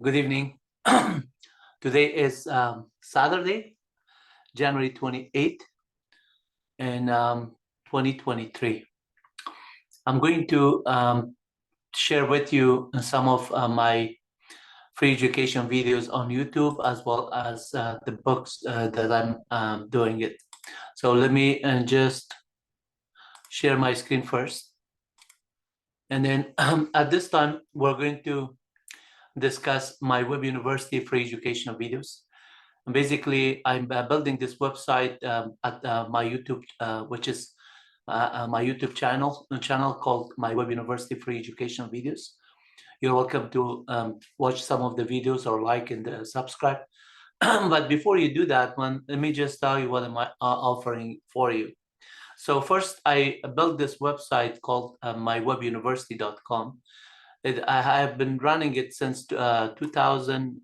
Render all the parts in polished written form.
Good evening. Today is Saturday, January 28th, in 2023. I'm going to share with you some of my free education videos on YouTube, as well as the books that I'm doing it. So let me just share my screen first. And then at this time, we're going to discuss MyWebUniversity free educational videos. And basically, I'm building this website at my YouTube, which is my YouTube channel called MyWebUniversity free educational videos. You're welcome to watch some of the videos or like and subscribe. But before you do that one, let me just tell you what am I offering for you. So first, I built this website called mywebuniversity.com. I have been running it since 2000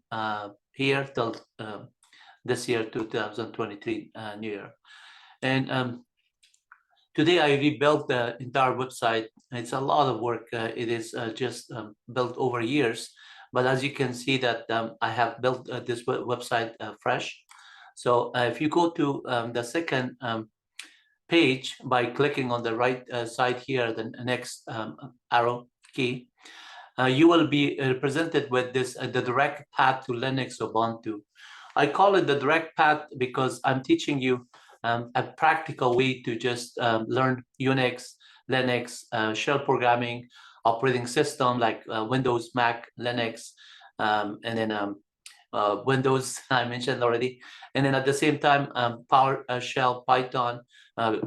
here till this year, 2023 New Year. And today I rebuilt the entire website. It's a lot of work. It is just built over years. But as you can see that I have built this website fresh. So if you go to the second page by clicking on the right side here, the next arrow key, you will be presented with this, the direct path to Linux Ubuntu. I call it the direct path because I'm teaching you a practical way to just learn Unix, Linux, shell programming, operating system like Windows, Mac, Linux, and then Windows, I mentioned already. And then at the same time, PowerShell, Python,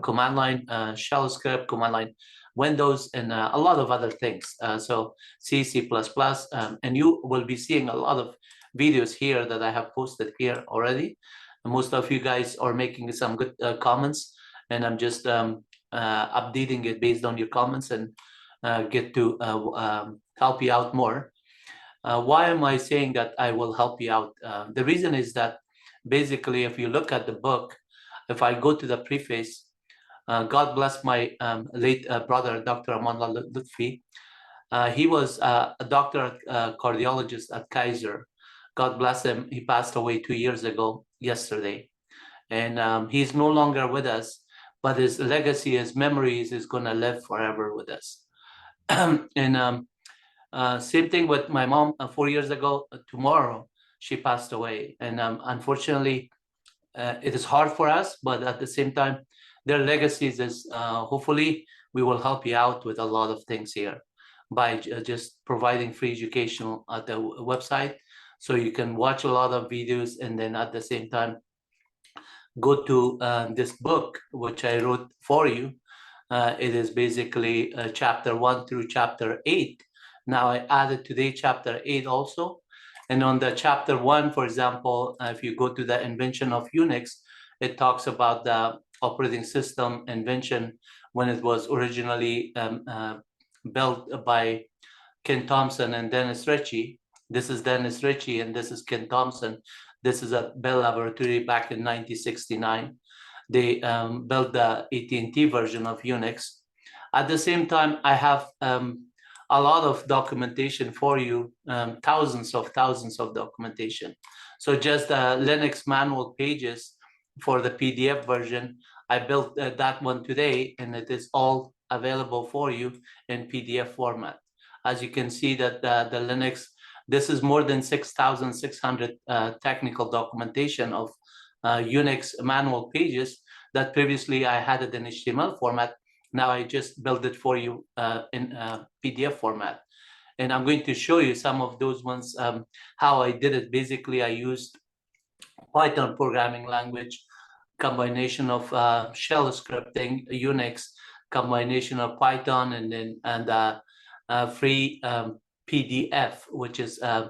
command line, shell script, command line, Windows, and a lot of other things. So C, C++, and you will be seeing a lot of videos here that I have posted here already. And most of you guys are making some good comments, and I'm just updating it based on your comments and get to help you out more. Why am I saying that I will help you out? The reason is that basically, if you look at the book, if I go to the preface, God bless my late brother, Dr. Amanullah Lutfi. He was a doctor, cardiologist at Kaiser. God bless him. He passed away 2 years ago, yesterday. And he's no longer with us, but his legacy, his memories is going to live forever with us. And same thing with my mom 4 years ago. Tomorrow, she passed away. And unfortunately, it is hard for us, but at the same time, their legacies is hopefully we will help you out with a lot of things here by just providing free education at the website. So you can watch a lot of videos and then at the same time, go to this book, which I wrote for you. It is basically chapter 1 through chapter 8. Now I added today chapter 8 also. And on the chapter 1, for example, if you go to the invention of Unix, it talks about the operating system invention when it was originally built by Ken Thompson and Dennis Ritchie. This is Dennis Ritchie and this is Ken Thompson. This is at Bell Laboratory back in 1969. They built the AT&T version of Unix. At the same time, I have a lot of documentation for you, thousands of documentation. So just the Linux manual pages for the PDF version, I built that one today, and it is all available for you in PDF format. As you can see that the Linux, this is more than 6,600 technical documentation of Unix manual pages that previously I had it in HTML format. Now I just built it for you in PDF format. And I'm going to show you some of those ones, how I did it. Basically, I used Python programming language, combination of shell scripting, Unix, combination of Python, and then free PDF, which is an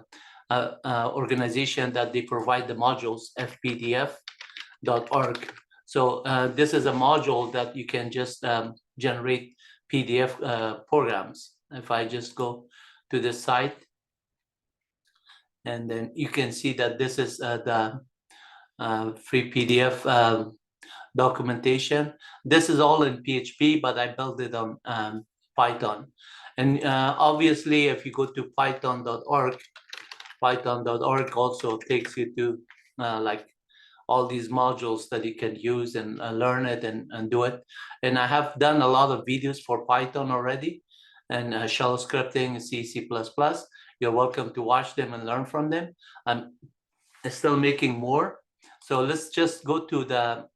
organization that they provide the modules, fpdf.org. So this is a module that you can just generate PDF programs. If I just go to this site, and then you can see that this is the free PDF documentation. This is all in PHP, but I built it on Python. And obviously, if you go to python.org, python.org also takes you to like all these modules that you can use and learn it and do it. And I have done a lot of videos for Python already, and shell scripting, C++. You're welcome to watch them and learn from them. I'm still making more. So let's just go to the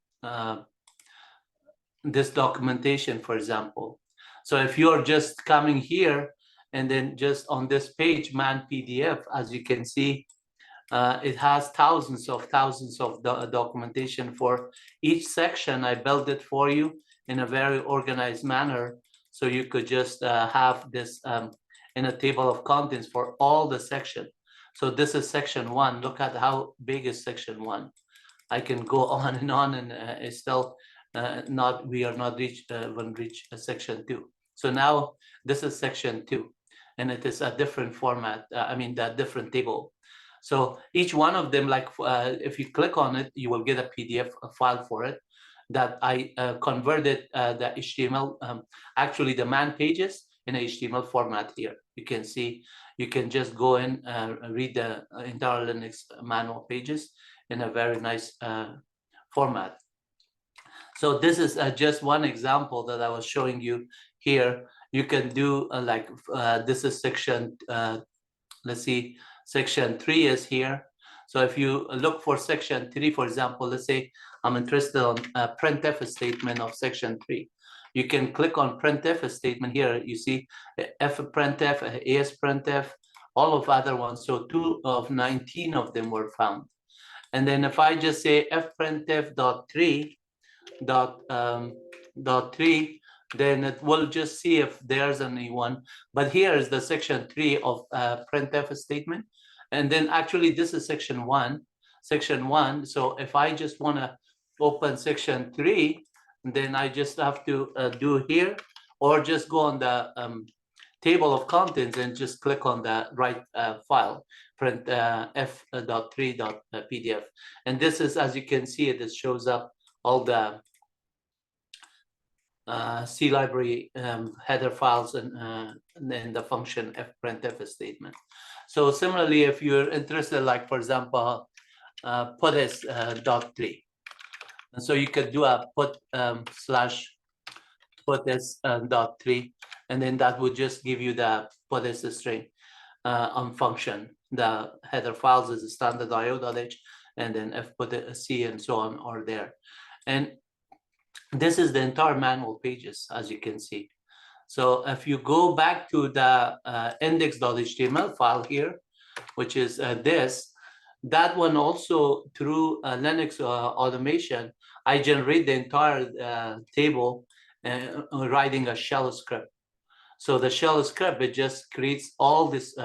this documentation, for example. So if you're just coming here and then just on this page, man PDF, as you can see, it has thousands of documentation for each section. I built it for you in a very organized manner, so you could just have this in a table of contents for all the section. So this is section 1. Look at how big is section 1. I can go on, and it's still we are not reached when reach section 2. So now this is section 2, and it is a different format. I mean, that different table. So each one of them, like if you click on it, you will get a PDF file for it that I converted the HTML, actually the man pages in HTML format here. You can see, you can just go in and read the entire Linux manual pages in a very nice format. So this is just one example that I was showing you here. You can do like this is section, let's see, section 3 is here. So if you look for section 3, for example, let's say I'm interested on a printf statement of section 3. You can click on printf statement here. You see fprintf, asprintf, all of other ones. So 2 of 19 of them were found. And then if I just say fprintf.3, then it will just see if there's any one. But here is the section 3 of printf statement. And then actually this is section 1. So if I just want to open section 3, then I just have to do here, or just go on the table of contents and just click on the right file, print f.3.pdf. And this is, as you can see, it shows up all the C library header files and then the function fprintf statement. So similarly, if you're interested, like for example, putS.3, and so you could do a put slash putS.3, and then that would just give you the putS string on function. The header files is standard io.h, and then fputC and so on are there. And this is the entire manual pages, as you can see. So if you go back to the index.html file here, which is that one also through Linux automation, I generate the entire table writing a shell script. So the shell script, it just creates all this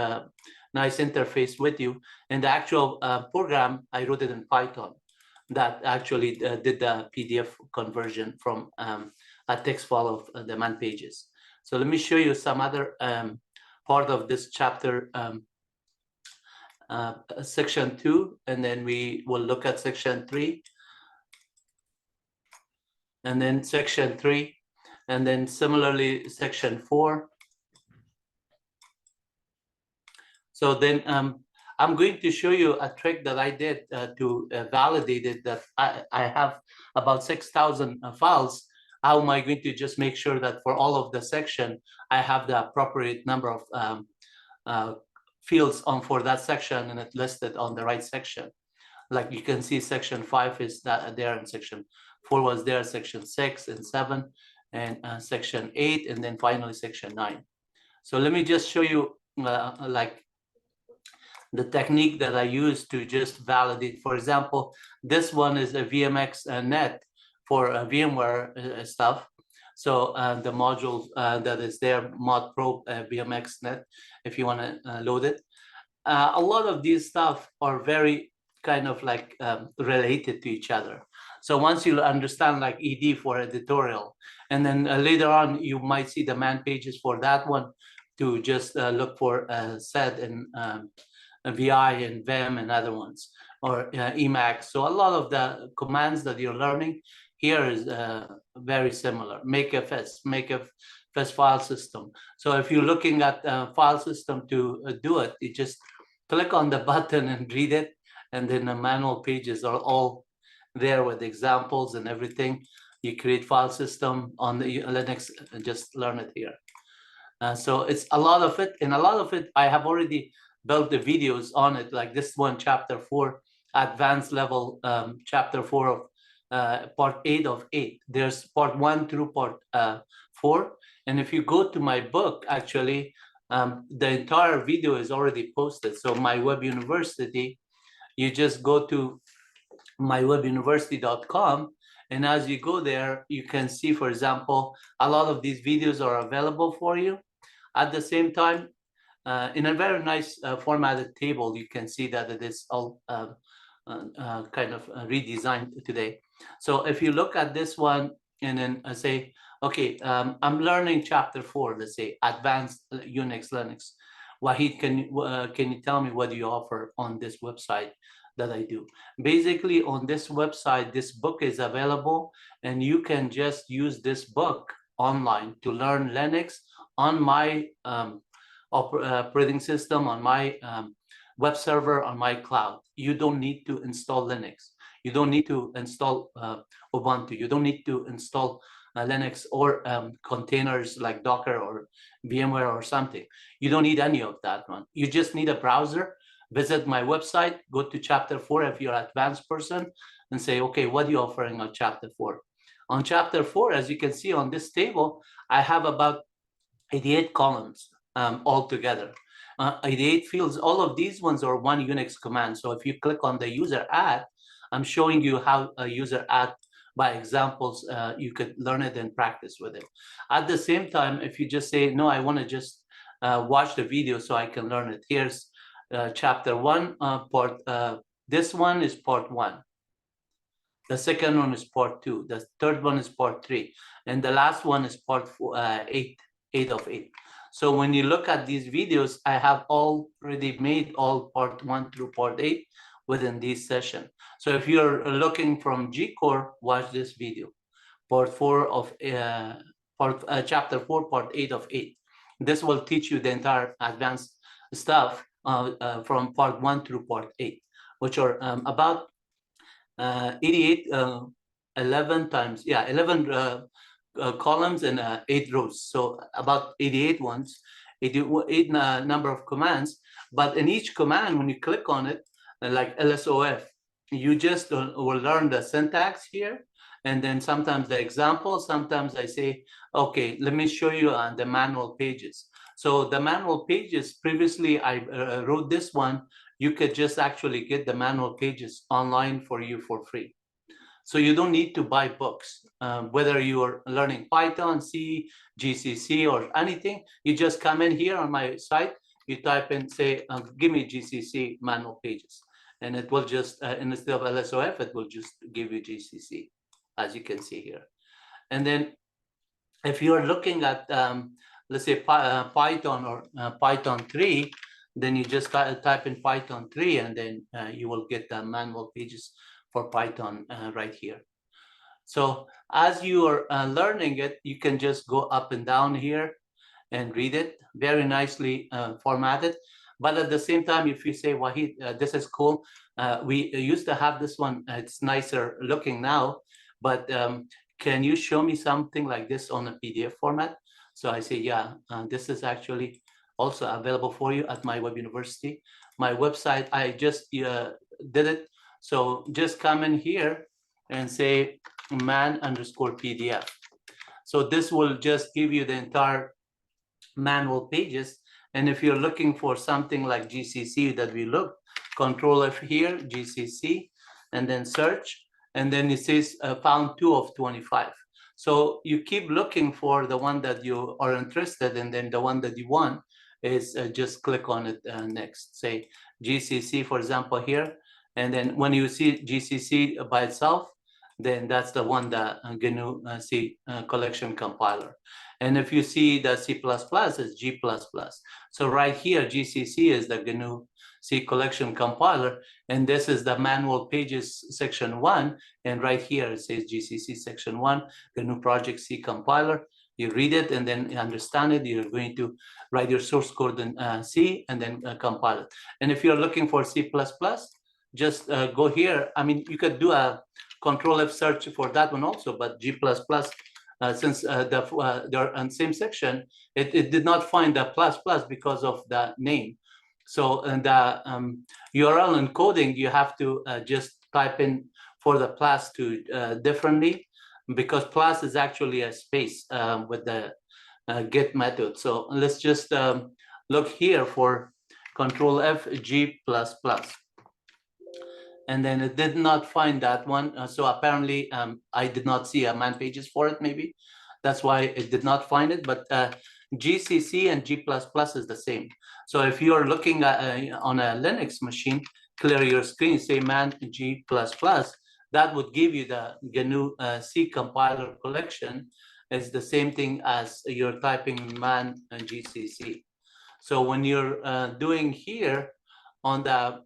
nice interface with you. And the actual program, I wrote it in Python, that actually did the PDF conversion from a text file of the man pages. So let me show you some other part of this chapter, section 2, and then we will look at section 3, and then section 3, and then similarly section 4. So then I'm going to show you a trick that I did to validate it, that I have about 6,000 files. How am I going to just make sure that for all of the section, I have the appropriate number of fields on for that section, and it listed on the right section. Like you can see section 5 is there, and section 4 was there, section 6 and 7, and section 8, and then finally section 9. So let me just show you like the technique that I use to just validate. For example, this one is a VMX net for VMware stuff. So the module that is there, modprobe VMX net, if you want to load it. A lot of these stuff are very kind of like related to each other. So once you understand like ED for editorial, and then later on, you might see the man pages for that one to just look for sed and VI and VIM and other ones, or Emacs. So a lot of the commands that you're learning here is very similar. Makefs file system. So if you're looking at file system to do it, you just click on the button and read it, and then the manual pages are all there with examples and everything. You create file system on the Linux and just learn it here. So it's a lot of it, and a lot of it I have already built the videos on it, like this one, chapter 4, advanced level, chapter 4 of part 8 of 8. There's part 1 through part 4, and if you go to my book, actually, the entire video is already posted. So MyWebUniversity, you just go to MyWebUniversity.com, and as you go there, you can see, for example, a lot of these videos are available for you. At the same time, in a very nice formatted table, you can see that it is all kind of redesigned today. So if you look at this one and then say, okay, I'm learning chapter 4, let's say, advanced Unix, Linux. Wahid, can you tell me what do you offer on this website that I do? Basically, on this website, this book is available, and you can just use this book online to learn Linux on my operating system, on my web server, on my cloud. You don't need to install Linux. You don't need to install Ubuntu. You don't need to install Linux or containers like Docker or VMware or something. You don't need any of that one. You just need a browser. Visit my website, go to chapter 4 if you're an advanced person, and say, okay, what are you offering on chapter 4? On chapter 4, as you can see on this table, I have about 88 columns altogether. 88 fields. All of these ones are one Unix command. So if you click on the user add, I'm showing you how a user add by examples. You could learn it and practice with it. At the same time, if you just say, no, I want to just watch the video so I can learn it. Here's chapter 1, part. This one is part 1. The second one is part 2. The third one is part 3. And the last one is part 8 of 8. So when you look at these videos, I have already made all part 1 through part 8 within this session. So if you're looking from G-Core, watch this video. Part 4 of chapter 4, part 8 of 8. This will teach you the entire advanced stuff from part 1 through part 8, which are about 88, 11 times, 11 columns and 8 rows. So about 88 ones, 88 number of commands. But in each command, when you click on it, like LSOF, you just will learn the syntax here. And then sometimes the example, sometimes I say, okay, let me show you on the manual pages. So the manual pages, previously I wrote this one. You could just actually get the manual pages online for you for free. So you don't need to buy books. Whether you are learning Python, C, GCC, or anything, you just come in here on my site, you type in, say, give me GCC manual pages. And it will just, instead of LSOF, it will just give you GCC, as you can see here. And then if you're looking at, let's say, Python or Python 3, then you just type in Python 3, and then you will get the manual pages for Python right here. So as you are learning it, you can just go up and down here and read it. Very nicely formatted. But at the same time, if you say, Wahid, this is cool. We used to have this one. It's nicer looking now. But can you show me something like this on a PDF format? So I say, yeah, this is actually also available for you at MyWebUniversity. My website, I just did it. So just come in here and say man_PDF. So this will just give you the entire manual pages. And if you're looking for something like GCC that we look, Control F here, GCC, and then search. And then it says found 2 of 25. So you keep looking for the one that you are interested in, and then the one that you want is just click on it next. Say GCC, for example, here. And then when you see GCC by itself, then that's the one that GNU C collection compiler. And if you see the C++, it's G++. So right here, GCC is the GNU C collection compiler, and this is the manual pages section 1, and right here it says GCC section 1, GNU project C compiler, You read it and then you understand it. You're going to write your source code in C and then compile it. And if you're looking for C++, just go here. I mean, you could do a Control F search for that one also, but G++, since they're in the same section, it did not find the ++ because of the name. So in the URL encoding, you have to just type in for the plus to differently, because plus is actually a space with the get method. So let's just look here for Control F G++. And then it did not find that one. So apparently I did not see a man pages for it, maybe. That's why it did not find it, but GCC and G++ is the same. So if you're looking at, on a Linux machine, clear your screen, say man G++, that would give you the GNU C compiler collection. It's the same thing as you're typing man and GCC. So when you're doing here on the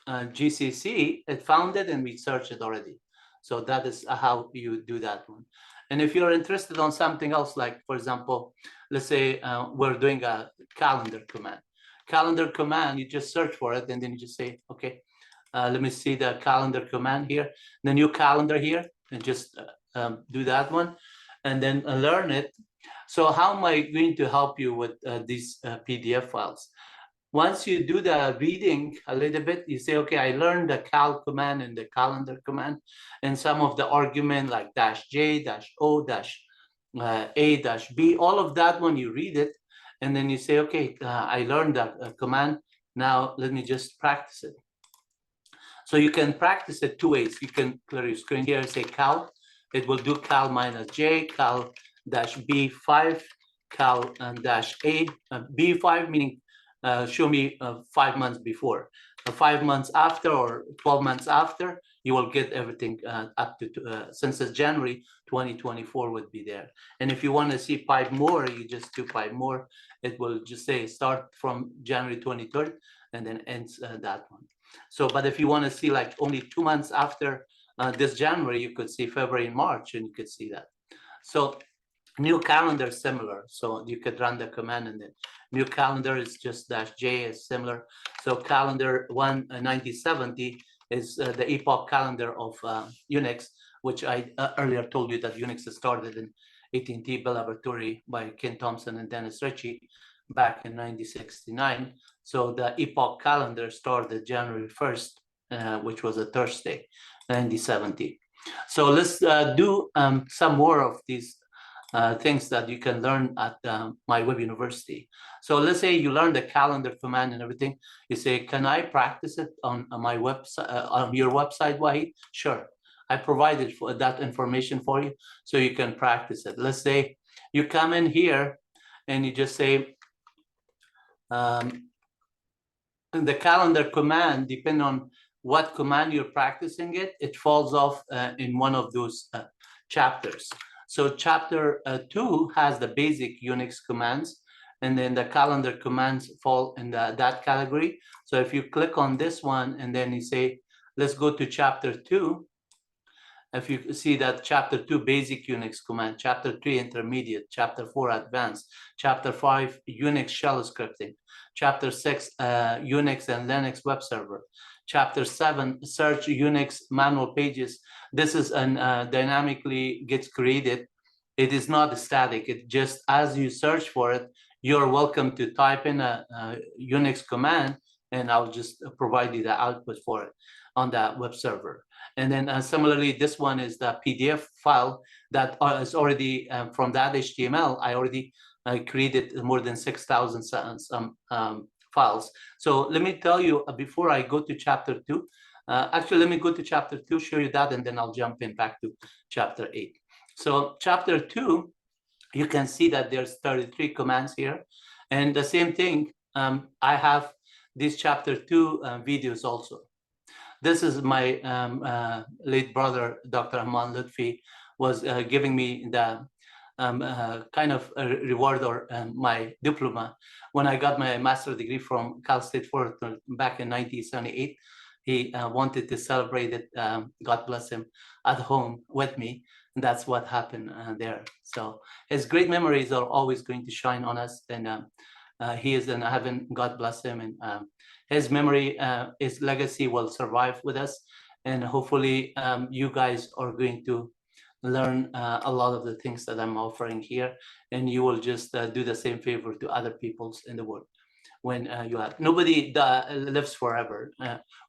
GCC, it found it and we searched it already. So that is how you do that one. And if you're interested on something else, like for example, let's say we're doing a calendar command. Calendar command, you just search for it and then you just say, okay, let me see the calendar command here, the new calendar here, and just do that one and then learn it. So how am I going to help you with these PDF files? Once you do the reading a little bit, you say, okay, I learned the cal command and the calendar command and some of the argument like -J, -O, -A, -B, all of that when you read it. And then you say, okay, I learned that command. Now let me just practice it. So you can practice it two ways. You can clear your screen here and say cal. It will do cal -J, cal -B5, cal -A, B5 meaning show me 5 months before. 5 months after or 12 months after, you will get everything up to, since it's January 2024 would be there. And if you want to see 5 more, you just do 5 more. It will just say start from January 23rd and then ends that one. So, but if you want to see like only 2 months after this January, you could see February and March and you could see that. So new calendar similar, so you could run the command and then new calendar is just -J is similar. So calendar 19070 is the epoch calendar of Unix, which I earlier told you that Unix started in AT&T Bell Laboratory by Ken Thompson and Dennis Ritchie back in 1969. So the epoch calendar started January 1st, which was a Thursday, 1970. So let's do some more of these things that you can learn at MyWebUniversity. So let's say you learn the calendar command and everything. You say, can I practice it on my website, on your website, Wahid? Sure. I provided for that information for you so you can practice it. Let's say you come in here and you just say, the calendar command, depending on what command you're practicing it, it falls off in one of those chapters. So chapter 2 has the basic Unix commands, and then the calendar commands fall in that category. So if you click on this one and then you say, let's go to chapter 2, if you see that chapter 2 basic Unix command, chapter 3 intermediate, chapter 4 advanced, chapter 5 Unix shell scripting, chapter 6 Unix and Linux web server, chapter 7 search Unix manual pages. This is an dynamically gets created. It is not static. It just, as you search for it, you're welcome to type in a Unix command and I'll just provide you the output for it on that web server. And then similarly, this one is the PDF file that is already from that HTML. I already created more than 6,000 files. So let me tell you before I go to chapter 2. Actually, let me go to chapter 2, show you that, and then I'll jump in back to chapter 8. So chapter 2, you can see that there's 33 commands here. And the same thing, I have these chapter 2 videos also. This is my late brother, Dr. Aman Lutfi, was giving me the kind of a reward or my diploma. When I got my master's degree from Cal State Fullerton back in 1978, he wanted to celebrate it, God bless him, at home with me. that's what happened there. So his great memories are always going to shine on us, and he is in heaven. God bless him, and his memory, his legacy will survive with us, and hopefully you guys are going to learn a lot of the things that I'm offering here, and you will just do the same favor to other peoples in the world. When you have nobody lives forever,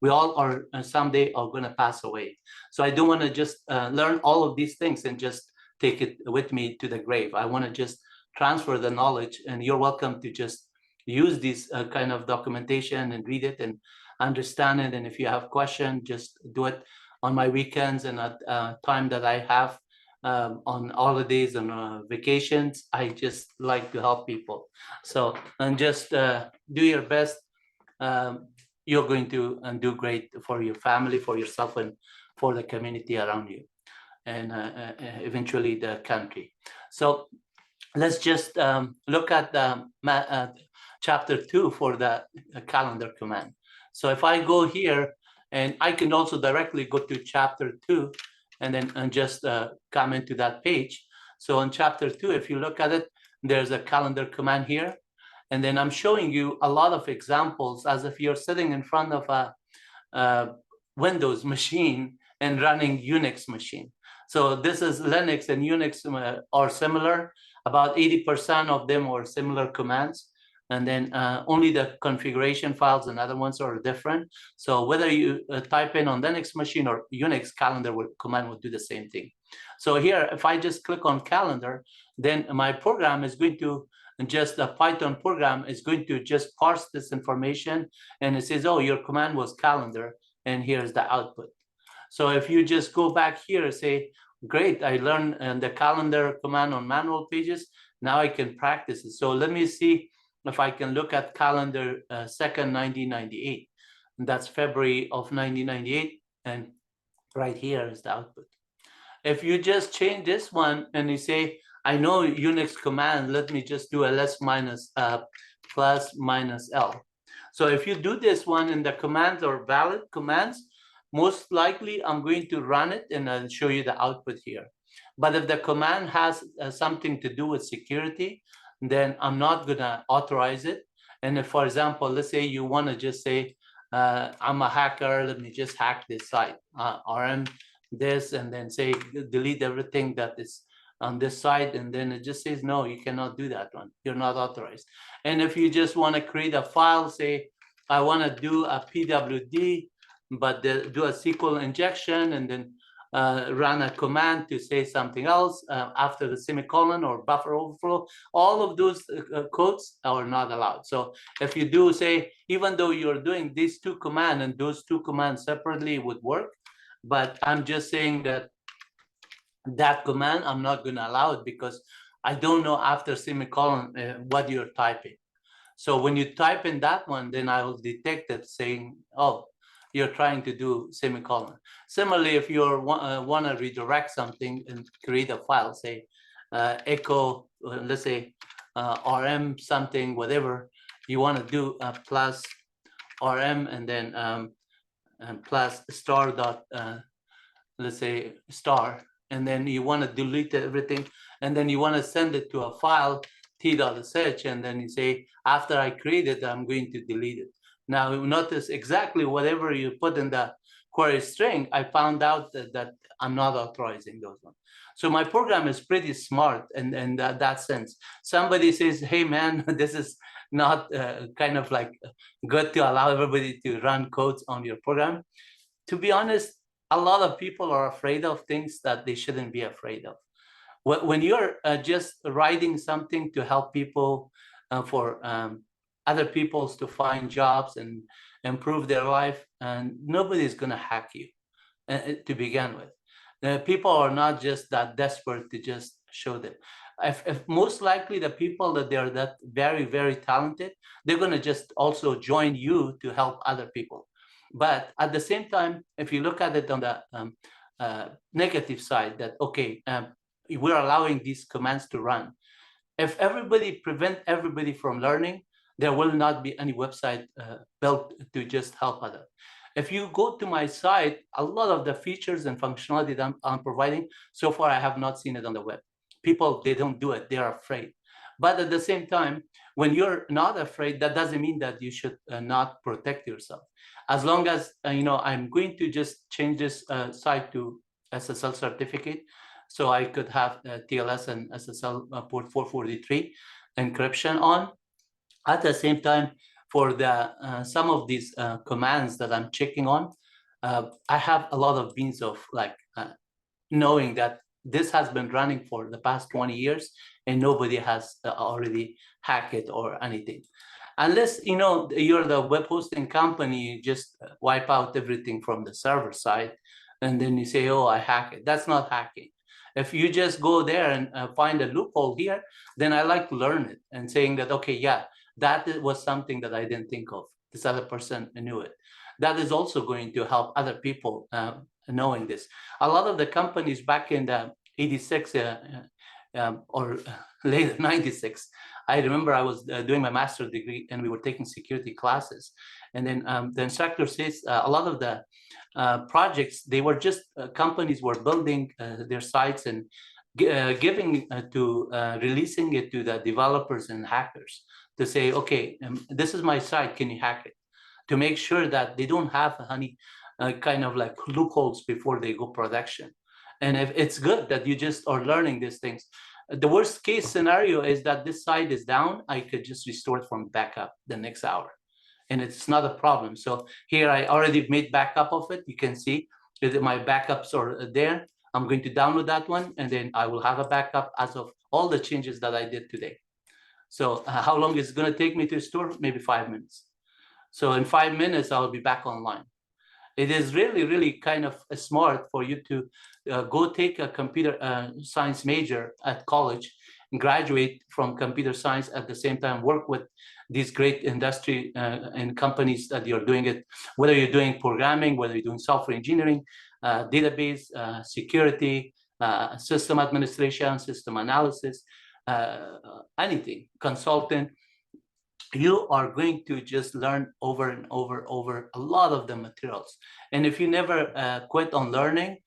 we all are someday are going to pass away. So I don't want to just learn all of these things and just take it with me to the grave. I want to just transfer the knowledge, and you're welcome to just use this kind of documentation and read it and understand it. And if you have questions, just do it on my weekends and at time that I have on holidays and vacations. I just like to help people. So, and just do your best. You're going to do great for your family, for yourself, and for the community around you, and eventually the country. So let's just look at the chapter 2 for the calendar command. So if I go here, and I can also directly go to chapter 2 and then just come into that page. So on chapter 2, if you look at it, there's a calendar command here. And then I'm showing you a lot of examples as if you're sitting in front of a Windows machine and running Unix machine. So this is Linux and Unix are similar. About 80% of them are similar commands. And then only the configuration files and other ones are different. So whether you type in on Linux machine or Unix, calendar command will do the same thing. So here, if I just click on calendar, then my program is going to just a Python program is going to just parse this information, and it says, oh, your command was calendar, and here's the output. So if you just go back here and say, great, I learned the calendar command on manual pages, now I can practice it. So let me see if I can look at calendar 2nd, 1998. And that's February of 1998, and right here is the output. If you just change this one and you say, I know Unix command, let me just do ls minus plus minus L. So if you do this one and the commands are valid commands, most likely I'm going to run it and I'll show you the output here. But if the command has something to do with security, then I'm not gonna authorize it. And if, for example, let's say you wanna just say, I'm a hacker, let me just hack this site, RM this, and then say, delete everything that is on this side, and then it just says, no, you cannot do that one. You're not authorized. And if you just want to create a file, say, I want to do a PWD, but do a SQL injection, and then run a command to say something else after the semicolon or buffer overflow, all of those codes are not allowed. So if you do say, even though you're doing these two commands and those two commands separately would work, but I'm just saying that that command, I'm not going to allow it because I don't know after semicolon what you're typing. So when you type in that one, then I will detect it saying, oh, you're trying to do semicolon. Similarly, if you want to redirect something and create a file, say echo, let's say RM something, whatever, you want to do plus RM and then plus star dot, let's say star, and then you want to delete everything, and then you want to send it to a file t.sh, and then you say, after I create it, I'm going to delete it. Now notice exactly whatever you put in the query string, I found out that I'm not authorizing those ones. So my program is pretty smart in that sense. Somebody says, hey man, this is not kind of like good to allow everybody to run codes on your program. To be honest, a lot of people are afraid of things that they shouldn't be afraid of. When you're just writing something to help people for other people's to find jobs and improve their life, and nobody's going to hack you to begin with. People are not just that desperate to just show them. If most likely the people that they're that very, very talented, they're going to just also join you to help other people. But at the same time, if you look at it on the negative side, that, okay, we're allowing these commands to run. If everybody prevent everybody from learning, there will not be any website built to just help others. If you go to my site, a lot of the features and functionality that I'm providing, so far I have not seen it on the web. People, they don't do it, they're afraid. But at the same time, when you're not afraid, that doesn't mean that you should not protect yourself. As long as, I'm going to just change this site to SSL certificate, so I could have TLS and SSL port 443 encryption on. At the same time, for the some of these commands that I'm checking on, I have a lot of means of knowing that this has been running for the past 20 years and nobody has already hacked it or anything. Unless you're the web hosting company, you just wipe out everything from the server side and then you say, oh, I hack it. That's not hacking. If you just go there and find a loophole here, then I like to learn it and saying that, okay, yeah, that was something that I didn't think of. This other person knew it. That is also going to help other people knowing this. A lot of the companies back in the 86 or late 96, I remember I was doing my master's degree and we were taking security classes. And then the instructor says a lot of the projects, they were just companies were building their sites and giving releasing it to the developers and hackers to say, okay, this is my site, can you hack it? To make sure that they don't have any kind of like loopholes before they go production. And if it's good that you just are learning these things. The worst case scenario is that this site is down, I could just restore it from backup the next hour. And it's not a problem. So here I already made backup of it. You can see that my backups are there. I'm going to download that one, and then I will have a backup as of all the changes that I did today. So how long is it going to take me to restore? Maybe 5 minutes. So in 5 minutes, I'll be back online. It is really, really kind of smart for you to go take a computer science major at college and graduate from computer science at the same time, work with these great industry and companies that you're doing it, whether you're doing programming, whether you're doing software engineering, database, security, system administration, system analysis, anything, consultant. You are going to just learn over and over a lot of the materials. And if you never quit on learning,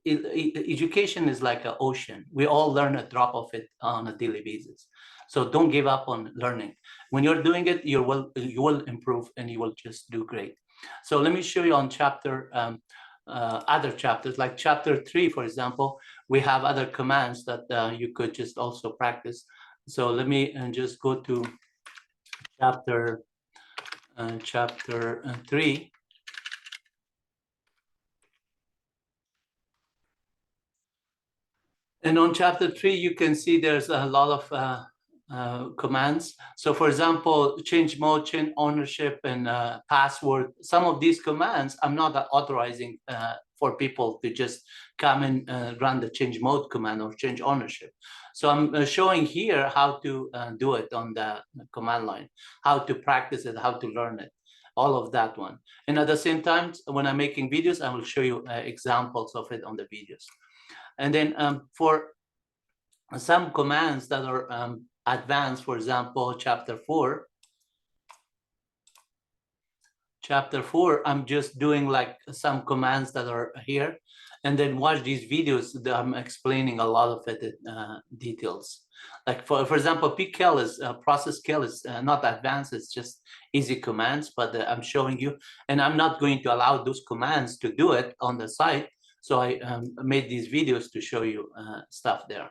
education is like an ocean. We all learn a drop of it on a daily basis. So don't give up on learning. When you're doing it, you will improve and you will just do great. So let me show you on other chapters, like chapter 3, for example, we have other commands that you could just also practice. So let me just go to chapter 3. And on chapter 3, you can see there's a lot of commands. So for example, change mode, change ownership, and password. Some of these commands, I'm not authorizing for people to just come and run the change mode command or change ownership. So I'm showing here how to do it on the command line, how to practice it, how to learn it, all of that one. And at the same time, when I'm making videos, I will show you examples of it on the videos. And then for some commands that are advanced, for example, chapter 4, I'm just doing like some commands that are here, and then watch these videos that I'm explaining a lot of it details. Like for example, pkill is process kill is not advanced, it's just easy commands, but I'm showing you, and I'm not going to allow those commands to do it on the site. So I made these videos to show you stuff there.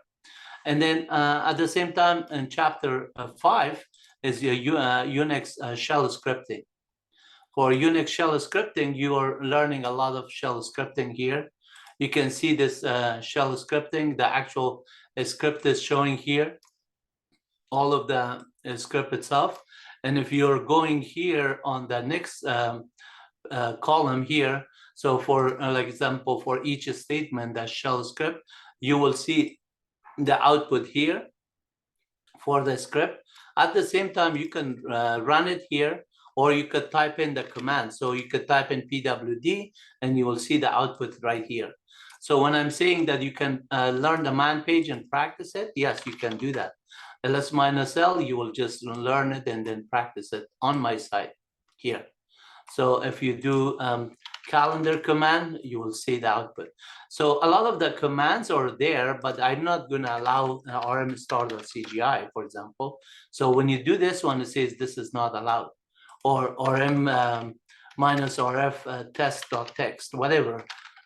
And then at the same time, in chapter 5 is your Unix shell scripting. For Unix shell scripting, you are learning a lot of shell scripting here. You can see this shell scripting. The actual script is showing here, all of the script itself. And if you're going here on the next column here, so for like example, for each statement, that shell script, you will see the output here for the script. At the same time, you can run it here, or you could type in the command. So you could type in pwd and you will see the output right here. So when I'm saying that you can learn the man page and practice it, yes, you can do that. ls-l, you will just learn it and then practice it on my site here. So if you do calendar command, you will see the output. So a lot of the commands are there, but I'm not going to allow rm start or CGI, for example. So when you do this one, it says this is not allowed, or rm minus rf test.txt, whatever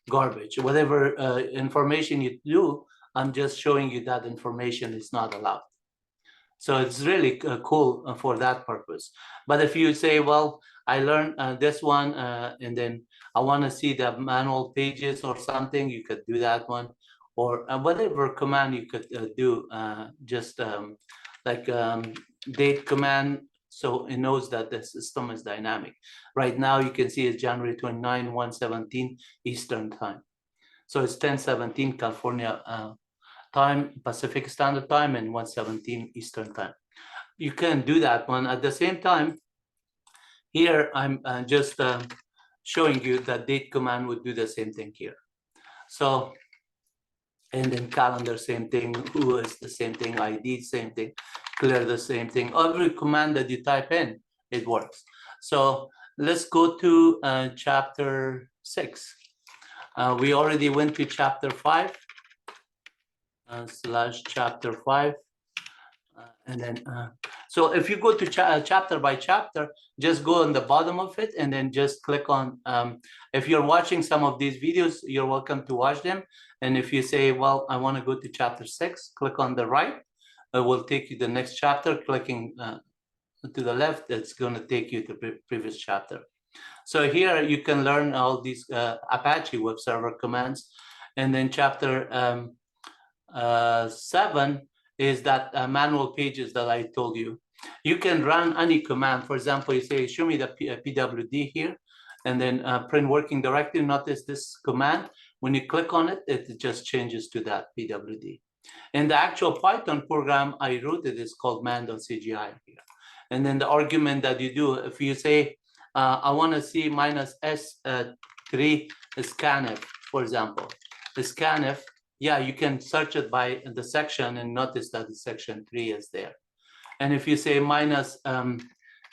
garbage, whatever information you do, I'm just showing you that information is not allowed. So it's really cool for that purpose. But if you say, well, I learned this one and then I want to see the manual pages or something, you could do that one. Or whatever command you could do, just like date command, so it knows that the system is dynamic. Right now you can see it's January 29, 1:17 Eastern time. So it's 10:17 California time, Pacific Standard Time, and 1:17 Eastern Time. You can do that one. At the same time, here I'm just showing you that date command would do the same thing here. So, and then calendar, same thing, who is the same thing, ID, same thing, clear the same thing. Every command that you type in, it works. So let's go to chapter 6. We already went to chapter 5. Slash chapter 5, and then so if you go to chapter by chapter, just go on the bottom of it and then just click on if you're watching some of these videos, you're welcome to watch them. And if you say, well, I want to go to chapter 6, click on the right, it will take you to the next chapter. Clicking to the left, it's going to take you to the previous chapter. So here you can learn all these Apache web server commands. And then chapter 7 is that manual pages that I told you. You can run any command. For example, you say, show me the PWD here, and then print working directory. Notice this command. When you click on it, it just changes to that PWD. In the actual Python program I wrote, it is called man.cgi here. And then the argument that you do, if you say, I want to see minus S3 scanf, for example, the scanf, yeah, you can search it by the section and notice that the section 3 is there. And if you say minus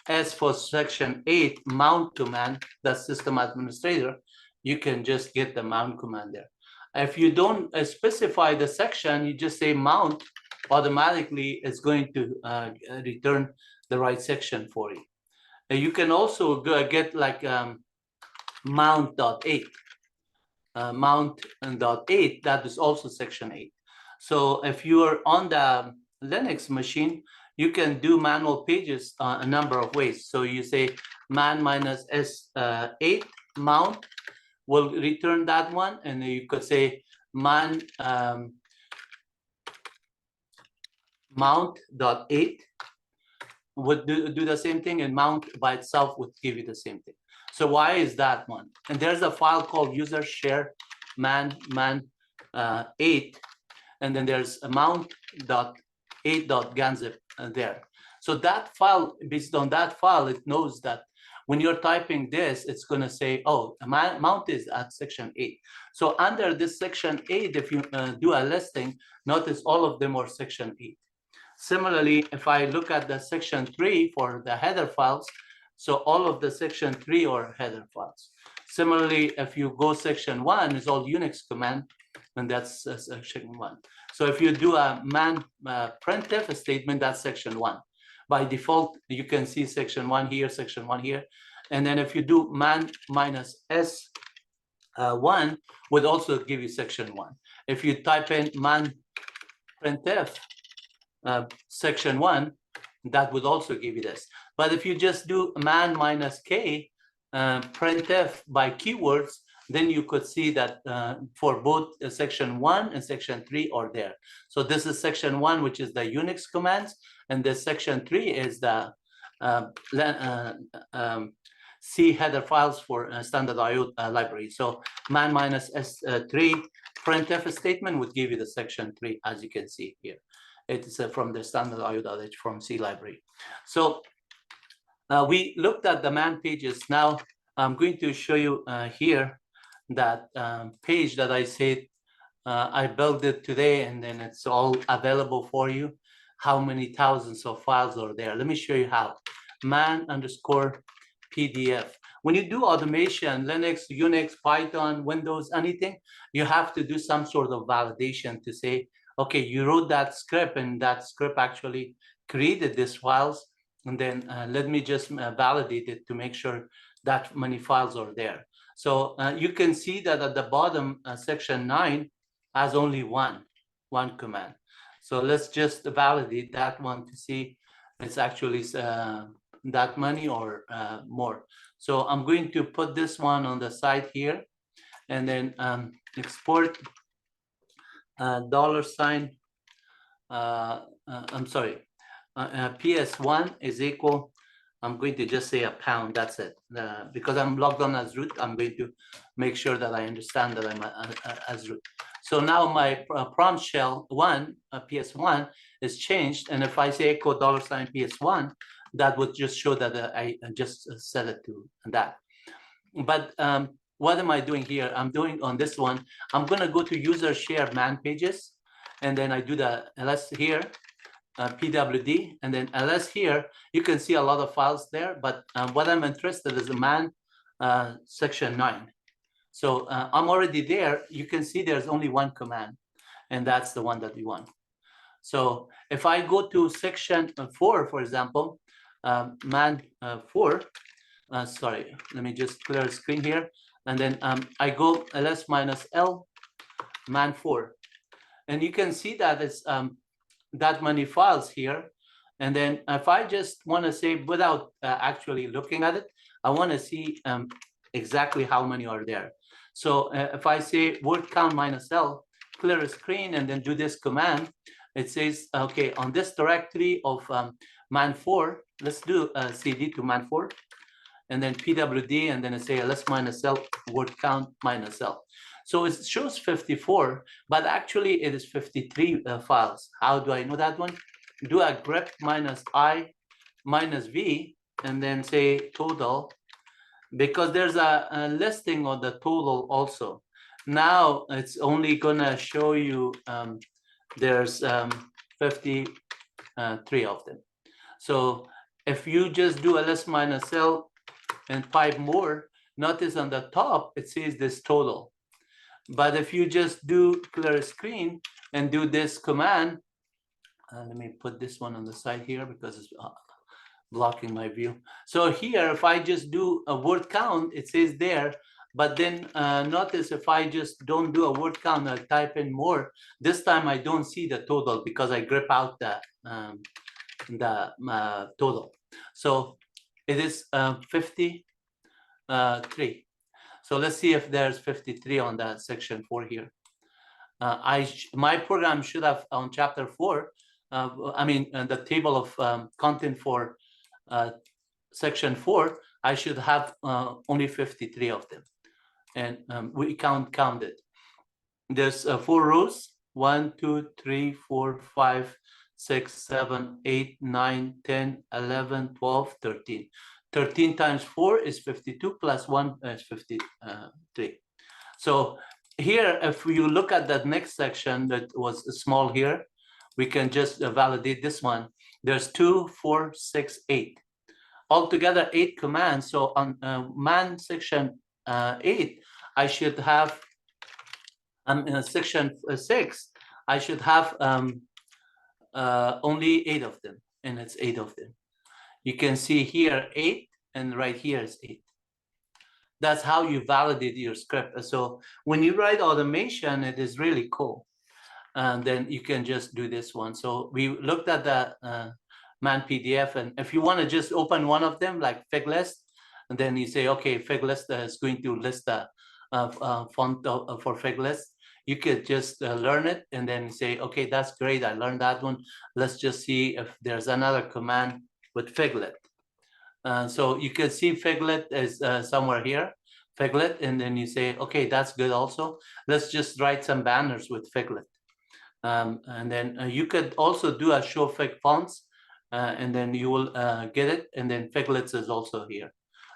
S for section 8 mount command, that's system administrator, you can just get the mount command there. If you don't specify the section, you just say mount, automatically it's going to return the right section for you. And you can also get like mount.8. Mount.8, that is also section 8. So if you are on the Linux machine, you can do manual pages a number of ways. So you say man minus S8 mount will return that one, and you could say man mount.8 would do the same thing, and mount by itself would give you the same thing. So why is that one? And there's a file called user share man 8, and then there's a mount.8.ganzip there. So that file, based on that file, it knows that when you're typing this, it's going to say, oh, mount is at section 8. So under this section 8, if you do a listing, notice all of them are section 8. Similarly, if I look at the section 3 for the header files, so all of the section 3 are header files. Similarly, if you go section 1, it's all Unix command, and that's section 1. So if you do a man printf statement, that's section 1. By default, you can see section 1 here, section 1 here. And then if you do man minus S1, would also give you section 1. If you type in man printf section 1, that would also give you this. But if you just do man minus K printf by keywords, then you could see that for both section 1 and section 3 are there. So this is section 1, which is the Unix commands, and the section 3 is the C header files for standard IO library. So man minus S3 printf statement would give you the section 3, as you can see here. It's from the standard IO.h from C library. So we looked at the man pages. Now I'm going to show you here that page that I said I built it today, and then it's all available for you. How many thousands of files are there? Let me show you how. Man underscore PDF. When you do automation, Linux, Unix, Python, Windows, anything, you have to do some sort of validation to say, okay, you wrote that script and that script actually created these files. And then let me just validate it to make sure that many files are there. So you can see that at the bottom, section 9 has only one command. So let's just validate that one to see it's actually that many or more. So I'm going to put this one on the side here and then export $. I'm sorry, PS1 is equal, I'm going to just say a pound, that's it. Because I'm logged on as root, I'm going to make sure that I understand that I'm as root. So now my prompt shell PS1 is changed, and if I say echo $PS1, that would just show that I just set it to that. But what am I doing here? I'm doing on this one, I'm gonna go to user share man pages, and then I do the ls here, pwd, and then ls here. You can see a lot of files there, but what I'm interested is the man section 9. So I'm already there. You can see there's only one command, and that's the one that we want. So if I go to section 4, for example, man 4, sorry, let me just clear the screen here. And then I go ls -l man 4. And you can see that it's that many files here. And then if I just want to say, without actually looking at it, I want to see exactly how many are there. So if I say word count -l, clear a screen, and then do this command, it says, okay, on this directory of man 4, let's do cd to man 4, and then pwd, and then I say ls -l word count -l. So it shows 54, but actually it is 53 files. How do I know that one? Do a grep -i -v, and then say total, because there's a listing of the total also. Now it's only gonna show you there's 53 of them. So if you just do ls -l and 5 more, notice on the top it says this total. But if you just do clear screen and do this command, let me put this one on the side here because it's blocking my view. So here, if I just do a word count, it says there, but then notice if I just don't do a word count, I type in more, this time I don't see the total because I grep out the total. So it is 53. So let's see if there's 53 on that section 4 here. My program should have on chapter 4, I mean, the table of content for section 4, I should have only 53 of them. And we counted. There's 4 rows, 1, 2, 3, 4, 5, 6, 7, 8, 9, 10, 11, 12, 13. 13 times 4 is 52 plus 1 is 53. So here, if you look at that next section that was small here, we can just validate this one. There's 2, 4, 6, 8. Altogether 8 commands. So on man section 8, I should have, in section 6, I should have only 8 of them, and it's 8 of them. You can see here 8, and right here is 8. That's how you validate your script. So when you write automation, it is really cool. And then you can just do this one. So we looked at the man PDF, and if you want to just open one of them, like fig list, and then you say, okay, fig list is going to list the font for fig list. You could just learn it, and then say, okay, that's great, I learned that one. Let's just see if there's another command with figlet. So you can see figlet is somewhere here, figlet, and then you say, okay, that's good also. Let's just write some banners with figlet. And then you could also do a show fig fonts, and then you will get it. And then figlets is also here.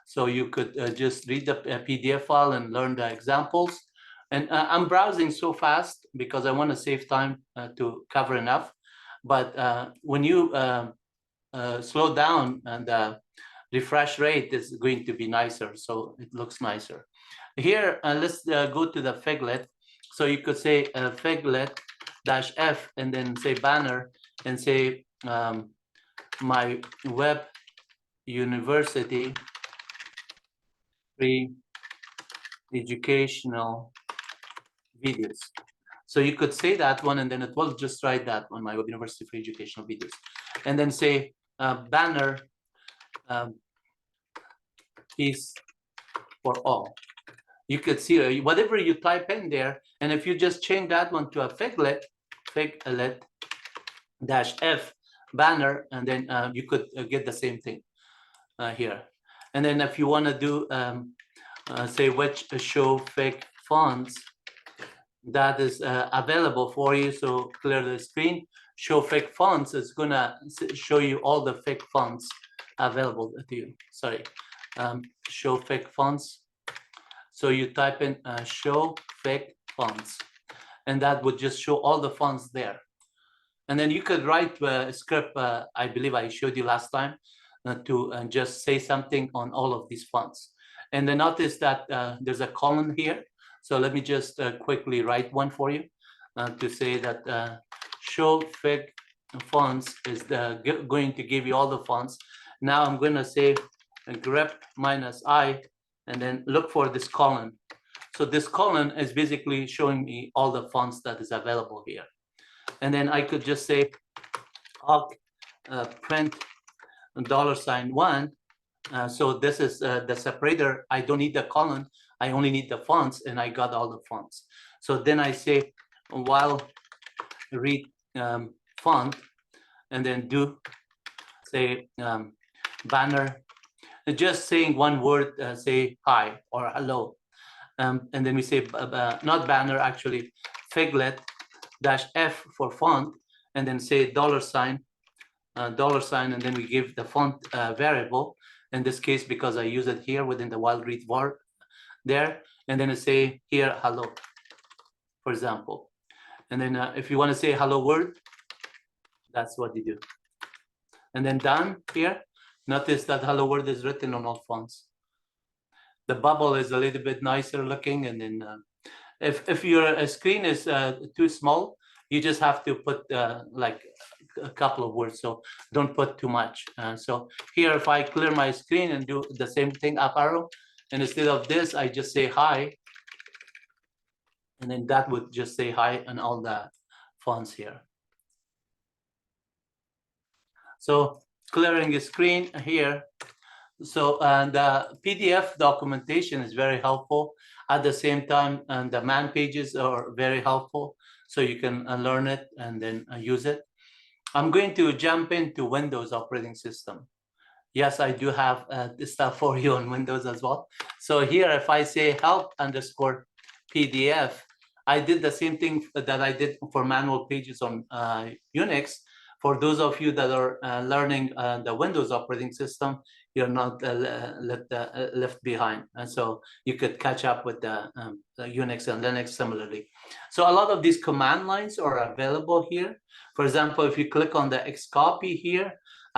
So you could just read the PDF file and learn the examples. And I'm browsing so fast because I want to save time to cover enough. But when you slow down and refresh rate is going to be nicer, so it looks nicer. Here, let's go to the Figlet. So you could say Figlet -F and then say banner and say my web university free educational videos. So you could say that one, and then it will just write that on my web university free educational videos, and then say banner is for all. You could see whatever you type in there, and if you just change that one to a Figlet -F banner, and then you could get the same thing here. And then if you want to do say which show fig fonts that is available for you, so clear the screen. Show fig fonts is gonna show you all the fig fonts available to you. Sorry, show fig fonts. So you type in show fig fonts, and that would just show all the fonts there. And then you could write a script, I believe I showed you last time, to just say something on all of these fonts. And then notice that there's a column here. So let me just quickly write one for you to say that show fig fonts is going to give you all the fonts. Now I'm going to say grep -I, and then look for this column. So this column is basically showing me all the fonts that is available here. And then I could just say print $1. So this is the separator. I don't need the column. I only need the fonts, and I got all the fonts. So then I say while read font, and then do say banner, just saying one word, say hi or hello. And then we say not banner, actually Figlet -F for font, and then say $, and then we give the font variable. In this case, because I use it here within the while read var there, and then I say here hello, for example. And then if you want to say hello word, that's what you do. And then done here. Notice that hello word is written on all fonts. The bubble is a little bit nicer looking, and then if your screen is too small, you just have to put like a couple of words, so don't put too much. So here, if I clear my screen and do the same thing, up arrow, and instead of this, I just say hi, and then that would just say hi on all the fonts here. So clearing the screen here. So the PDF documentation is very helpful. At the same time, and the man pages are very helpful, so you can learn it and then use it. I'm going to jump into Windows operating system. Yes, I do have this stuff for you on Windows as well. So here, if I say help_PDF, I did the same thing that I did for manual pages on Unix. For those of you that are learning the Windows operating system, you're not left behind. And so you could catch up with the Unix and Linux similarly. So a lot of these command lines are available here. For example, if you click on the Xcopy here,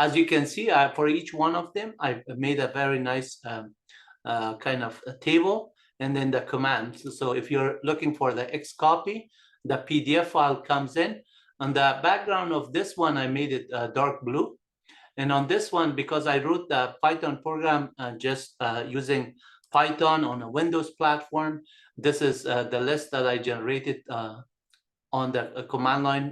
as you can see, for each one of them, I've made a very nice kind of a table, and then the commands. So if you're looking for the Xcopy, the PDF file comes in. On the background of this one, I made it dark blue. And on this one, because I wrote the Python program just using Python on a Windows platform, this is the list that I generated on the command line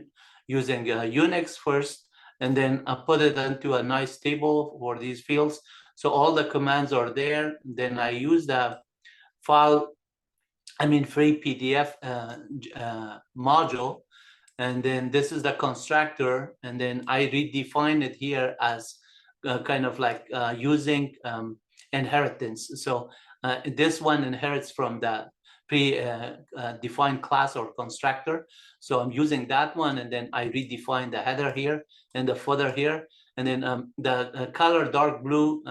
using Unix first, and then I put it into a nice table for these fields. So all the commands are there. Then I use the free PDF module. And then this is the constructor, and then I redefine it here as kind of like using inheritance. So this one inherits from the pre-defined class or constructor. So I'm using that one, and then I redefine the header here and the footer here. And then the color dark blue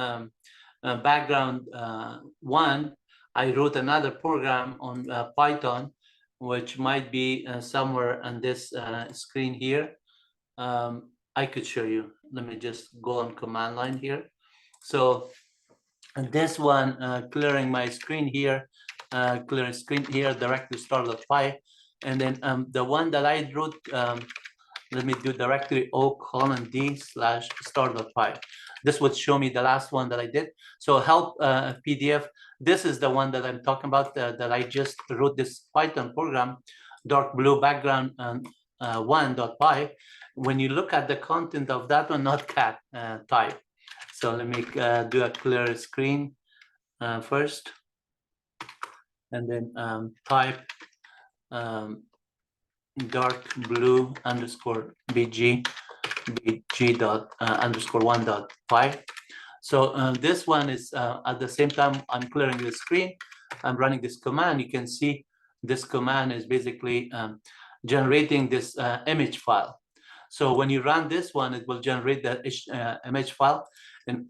background one, I wrote another program on Python, which might be somewhere on this screen here. I could show you. Let me just go on command line here. So and this one, clearing my screen here, clearing screen here, directory start.py. And then the one that I wrote, let me do directory o:\d/start.py. This would show me the last one that I did. So help PDF, this is the one that I'm talking about, that I just wrote this Python program, dark blue background, 1.py. When you look at the content of that one, not cat type. So let me do a clear screen first, and then type dark blue underscore bg dot underscore 1.py. So this one is at the same time I'm clearing the screen, I'm running this command. You can see this command is basically generating this image file. So when you run this one, it will generate the image file. And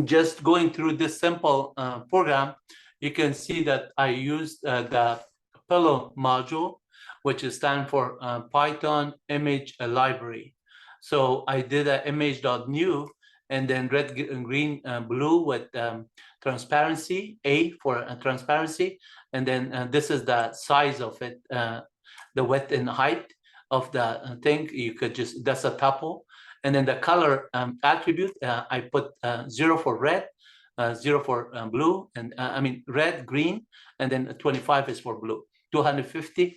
just going through this simple program, you can see that I used the pillow module, which is stand for Python image library. So I did an image.new, and then red, green, blue with transparency, A for transparency. And then this is the size of it, the width and height of the thing. You could just, that's a tuple. And then the color attribute, I put 0 for red, 0 for blue, and I mean red, green, and then 25 is for blue, 250,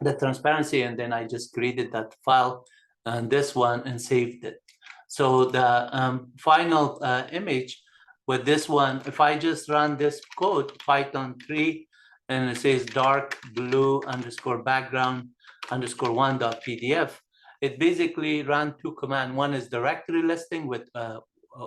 the transparency, and then I just created that file and this one and saved it. So the final image with this one, if I just run this code, Python 3, and it says dark blue underscore background underscore 1.pdf, it basically ran two commands. One is directory listing with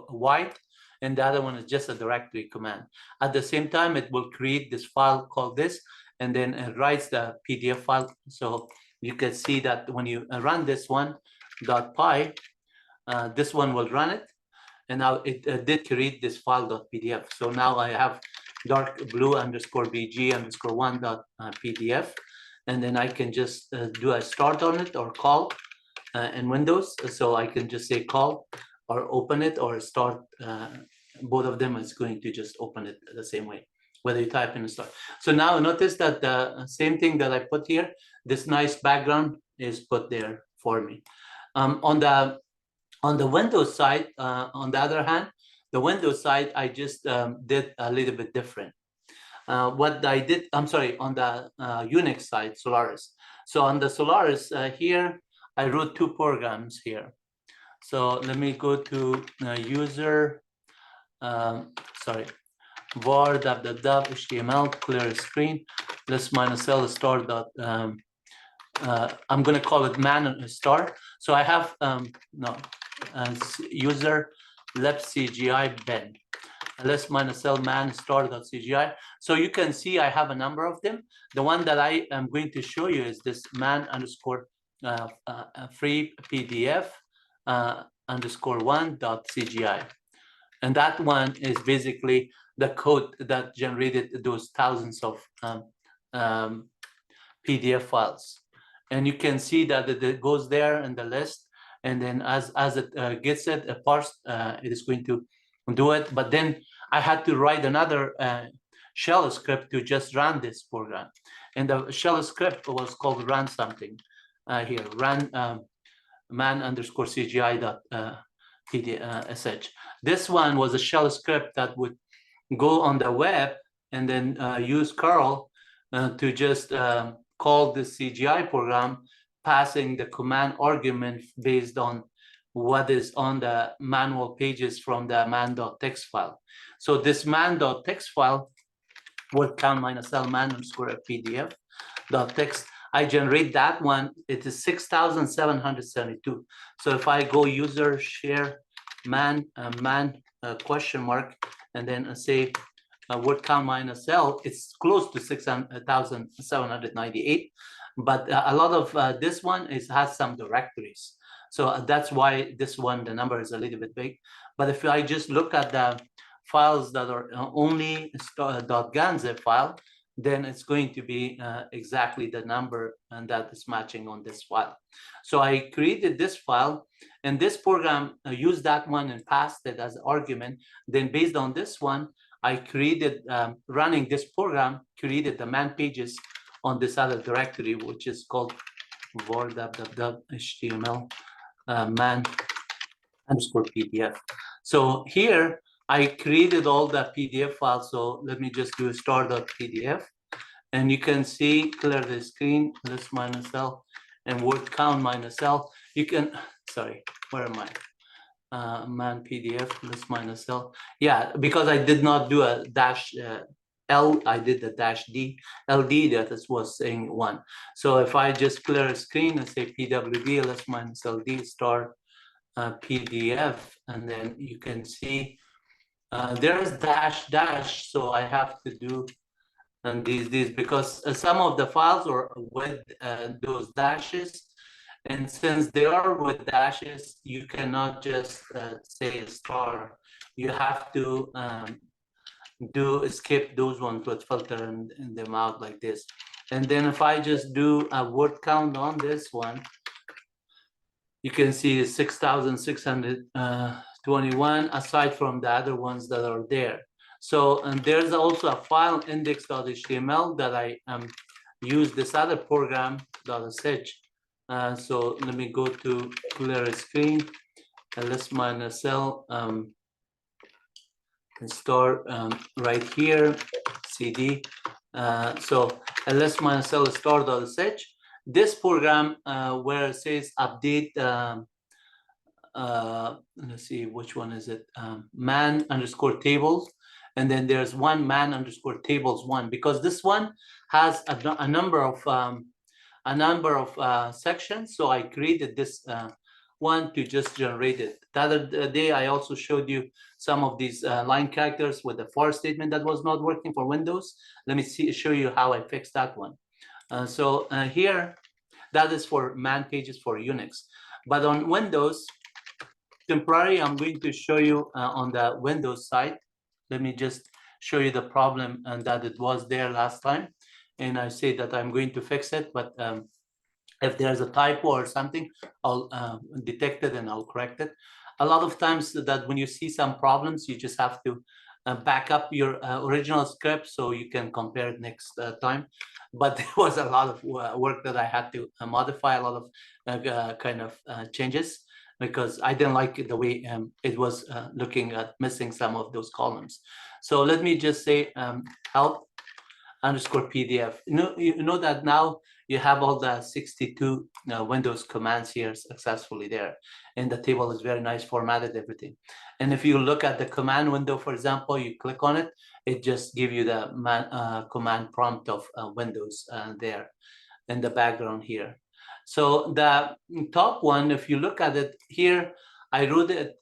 white, and the other one is just a directory command. At the same time, it will create this file called this, and then it writes the PDF file. So you can see that when you run this one, .py, this one will run it. And now it did create this file.pdf. So now I have dark blue underscore bg underscore 1.pdf. And then I can just do a start on it or call in Windows. So I can just say call or open it or start. Both of them is going to just open it the same way, whether you type in and start. So now notice that the same thing that I put here, this nice background is put there for me. On the Windows side, on the other hand, the Windows side, I just did a little bit different. What I did, I'm sorry, on the Unix side, Solaris. So on the Solaris here, I wrote two programs here. So let me go to user, sorry, var html clear screen, this -l star dot, I'm going to call it man star. So I have user left cgi bin, ls -l man star dot cgi. So you can see I have a number of them. The one that I am going to show you is this man underscore free pdf underscore 1.cgi. And that one is basically the code that generated those thousands of PDF files. And you can see that it goes there in the list. And then as it gets it parsed, it is going to do it. But then I had to write another shell script to just run this program. And the shell script was called run something here, run man underscore cgi dot sh. This one was a shell script that would go on the web and then use curl to just call the CGI program, passing the command argument based on what is on the manual pages from the man.txt file. So this man.txt file would count -l man underscore pdf.txt. I generate that one, it is 6,772. So if I go user share man question mark, and then say word count -l, it's close to 6,798. But a lot of this one has some directories. So that's why this one, the number is a little bit big. But if I just look at the files that are only .ganzip file, then it's going to be exactly the number and that is matching on this file. So I created this file, and this program used that one and passed it as an argument. Then based on this one, I created, running this program, created the man pages on this other directory, which is called var.html man underscore PDF. So here I created all the PDF files. So let me just do star.pdf, and you can see clear the screen, list minus L, and word count minus L. You can, sorry, where am I? Man PDF list minus L. Yeah, because I did not do a dash L, I did the dash D, LD, that was saying 1. So if I just clear a screen and say PWD list minus LD star PDF, and then you can see there's dash dash, so I have to do and these because some of the files are with those dashes, and since they are with dashes, you cannot just say star. You have to skip those ones with filter and them out like this. And then if I just do a word count on this one, you can see 6,621 aside from the other ones that are there. So, and there's also a file index.html that I use this other program .sh. So let me go to clear a screen, ls minus l, and start right here, cd. So ls minus l start.sh. This program where it says update, let's see, which one is it? Man underscore tables. And then there's one man underscore tables one, because this one has a number of sections. So I created this one to just generate it. The other day, I also showed you some of these line characters with the for statement that was not working for Windows. Let me show you how I fixed that one. So here, that is for man pages for Unix. But on Windows, temporary, I'm going to show you on the Windows side. Let me just show you the problem and that it was there last time. And I say that I'm going to fix it, but if there's a typo or something, I'll detect it and I'll correct it. A lot of times that when you see some problems, you just have to back up your original script so you can compare it next time. But there was a lot of work that I had to modify, a lot of kind of changes, because I didn't like the way it was looking at missing some of those columns. So let me just say help underscore PDF. You know that now you have all the 62 Windows commands here successfully there. And the table is very nice, formatted, everything. And if you look at the command window, for example, you click on it, it just gives you the command prompt of Windows there in the background here. So the top one, if you look at it here, I wrote it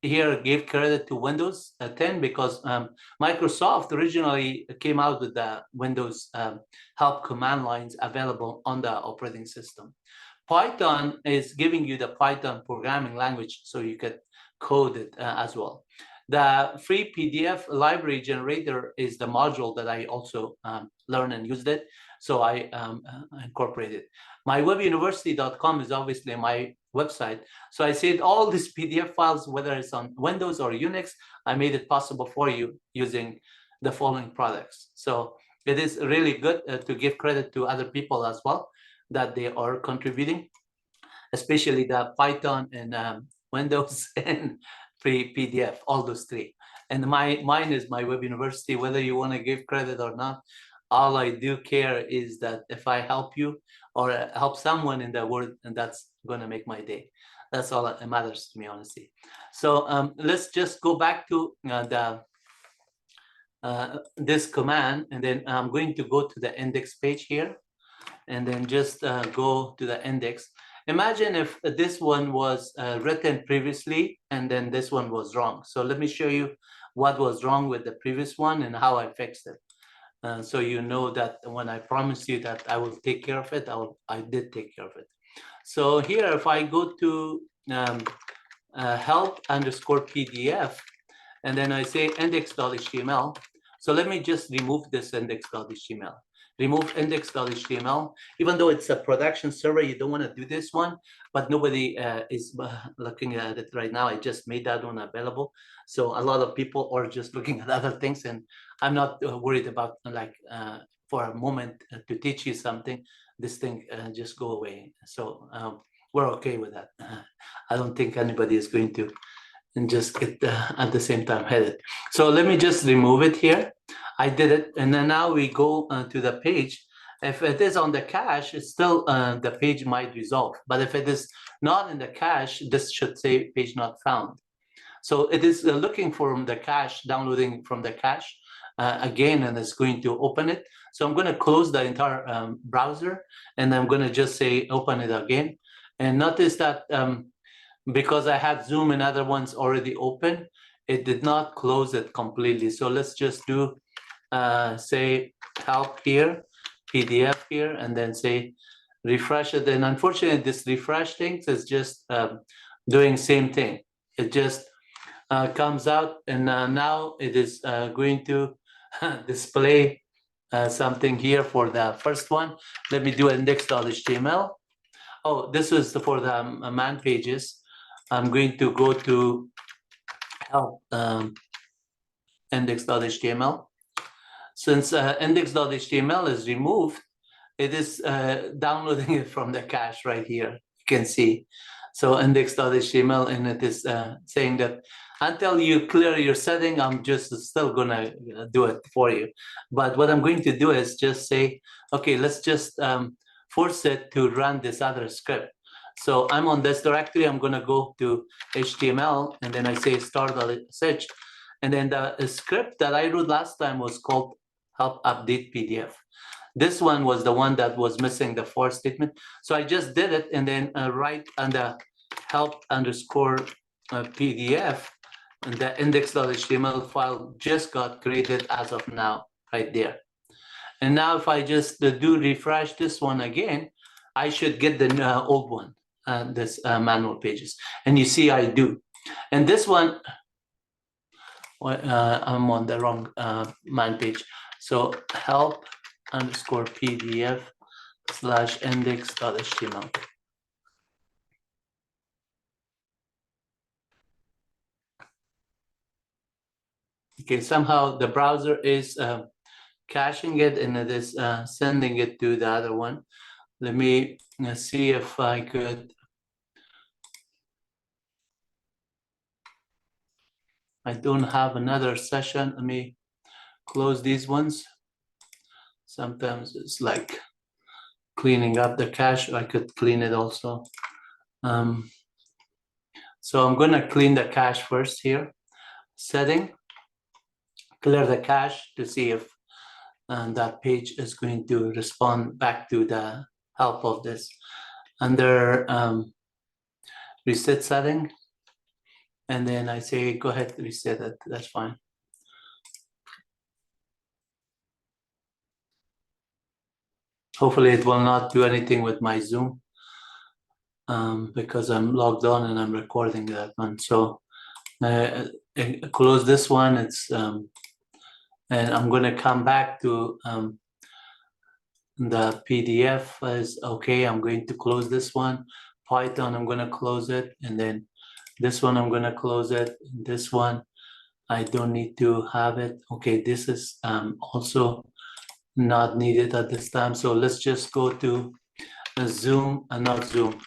here, gave credit to Windows 10 because Microsoft originally came out with the Windows help command lines available on the operating system. Python is giving you the Python programming language so you could code it as well. The free PDF library generator is the module that I also learned and used it. So I incorporated. MyWebUniversity.com is obviously my website. So I said all these PDF files, whether it's on Windows or Unix, I made it possible for you using the following products. So it is really good to give credit to other people as well, that they are contributing, especially the Python and Windows and free PDF, all those three. And mine is MyWebUniversity, whether you want to give credit or not. All I do care is that if I help you or help someone in the world, and that's going to make my day. That's all that matters to me, honestly. So let's just go back to this command, and then I'm going to go to the index page here, and then just go to the index. Imagine if this one was written previously, and then this one was wrong. So let me show you what was wrong with the previous one and how I fixed it. So you know that when I promised you that I will take care of it, I did take care of it. So here, if I go to help underscore PDF, and then I say index.html. So let me just remove this index.html. Remove index.html. Even though it's a production server, you don't want to do this one, but nobody is looking at it right now. I just made that one available. So a lot of people are just looking at other things, and I'm not worried about for a moment to teach you something, this thing just go away. So we're okay with that. I don't think anybody is going to and just get at the same time headed. So let me just remove it here. I did it, and then now we go to the page. If it is on the cache, it's still the page might resolve. But if it is not in the cache, this should say page not found. So it is looking from the cache, downloading from the cache again, and it's going to open it. So I'm going to close the entire browser, and I'm going to just say open it again. And notice that because I had Zoom and other ones already open, it did not close it completely. So let's just do, say, help here, PDF here, and then say refresh it. And unfortunately, this refresh thing is just doing same thing. It just comes out, and now it is going to display something here for the first one. Let me do index.html. Oh, this is for the man pages. I'm going to go to help index.html. Since index.html is removed, it is downloading it from the cache right here. You can see. So index.html, and it is saying that until you clear your setting, I'm just still gonna do it for you. But what I'm going to do is just say, okay, let's just force it to run this other script. So I'm on this directory. I'm going to go to HTML, and then I say start.sh. And then the script that I wrote last time was called help update PDF. This one was the one that was missing the for statement. So I just did it, and then right under help underscore PDF, and the index.html file just got created as of now, right there. And now if I just do refresh this one again, I should get the old one. This manual pages, and you see I do. And this one, I'm on the wrong man page. So help underscore PDF / index.html. Okay, somehow the browser is caching it, and it is sending it to the other one. Let me see if I could. I don't have another session. Let me close these ones. Sometimes it's like cleaning up the cache. I could clean it also. So I'm going to clean the cache first here. Setting, clear the cache to see if that page is going to respond back to the help of this. Under reset setting, and then I say, go ahead, reset it, that's fine. Hopefully it will not do anything with my Zoom because I'm logged on and I'm recording that one. So close this one, it's and I'm going to come back to the PDF is okay. I'm going to close this one. Python, I'm going to close it, and then this one I'm going to close it. This one I don't need to have it. Okay, this is also not needed at this time. So let's just go to Zoom, not Zoom,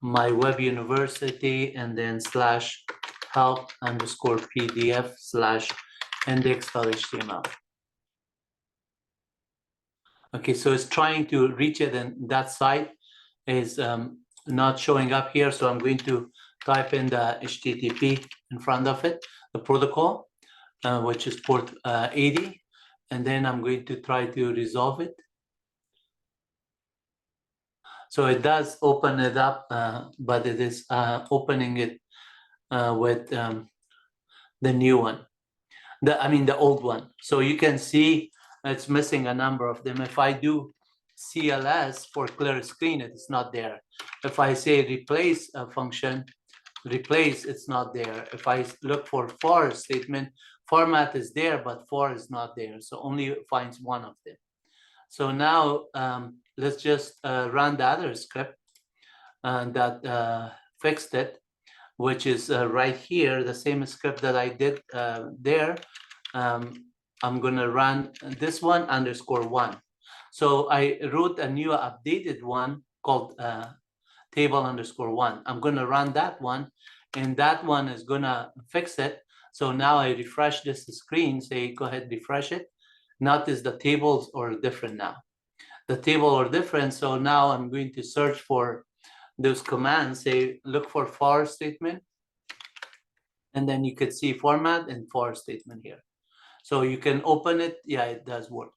MyWebUniversity, and then /help underscore PDF / index.html. Okay, so it's trying to reach it, and that site is not showing up here. So I'm going to type in the HTTP in front of it, the protocol, which is port 80. And then I'm going to try to resolve it. So it does open it up, but it is opening it with the new one. The old one. So you can see it's missing a number of them. If I do CLS for clear screen, it's not there. If I say replace a function, replace, it's not there. If I look for statement format is there, but for is not there. So only finds one of them. So now let's just run the other script that fixed it, which is right here, the same script that I did there. I'm gonna run this one _1. So I wrote a new updated one called table _1. I'm gonna run that one, and that one is gonna fix it. So now I refresh this screen, say go ahead, refresh it. Notice the tables are different now. The table are different, so now I'm going to search for those commands, say look for for statement, and then you could see format and for statement here. So you can open it, yeah, it does work.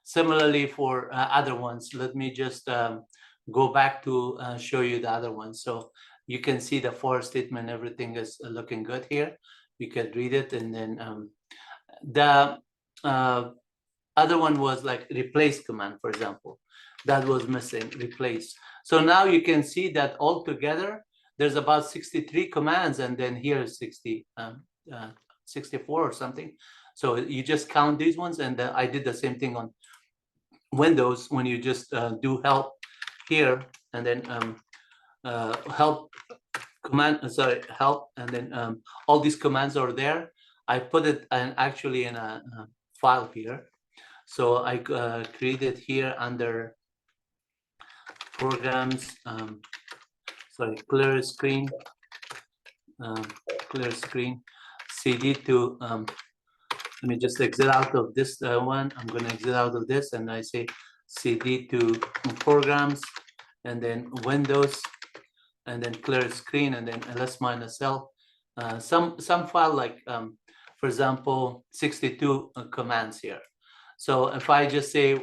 Similarly for other ones, let me just go back to show you the other ones. So you can see the for statement, everything is looking good here. You can read it, and then the other one was like replace command, for example, that was missing, replace. So now you can see that altogether there's about 63 commands, and then here is 64 or something. So you just count these ones, and I did the same thing on Windows when you just do help here, and then help command, sorry, help, and then all these commands are there. I put it actually in a file here. So I created here under programs, sorry, clear screen, CD to, let me just exit out of this one. I'm going to exit out of this, and I say CD to programs, and then Windows, and then clear screen, and then ls-l. Some file like, for example, 62 commands here. So if I just say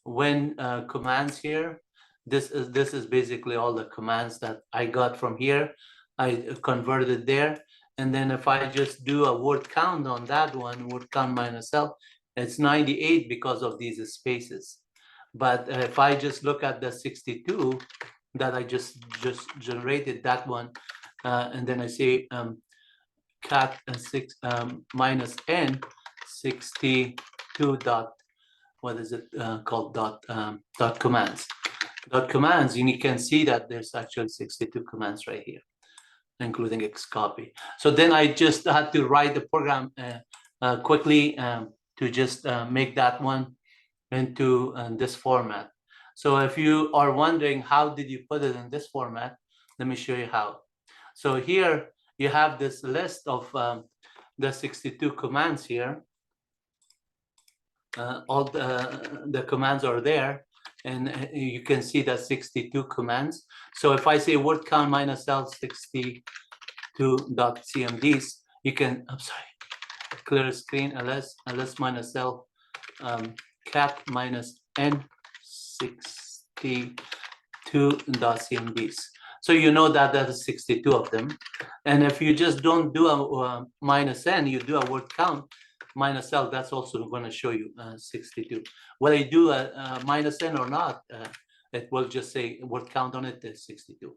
when commands here, this is basically all the commands that I got from here. I converted there. And then if I just do a word count on that one, word count -l, it's 98 because of these spaces. But if I just look at the 62 that I just generated, that one, and then I say cat -n 62 dot, what is it called, dot commands. Dot commands, and you can see that there's actually 62 commands right here, including xcopy. So then I just had to write the program quickly to just make that one into this format. So if you are wondering how did you put it in this format, let me show you how. So here you have this list of the 62 commands here. All the commands are there, and you can see that 62 commands. So if I say word count -l 62.cmds, you can, I'm sorry, clear screen ls -l cat -n 62.cmds. So you know that that is 62 of them. And if you just don't do a -n, you do a word count -l, that's also going to show you 62. Whether you do a -n or not, it will just say word count on it is 62.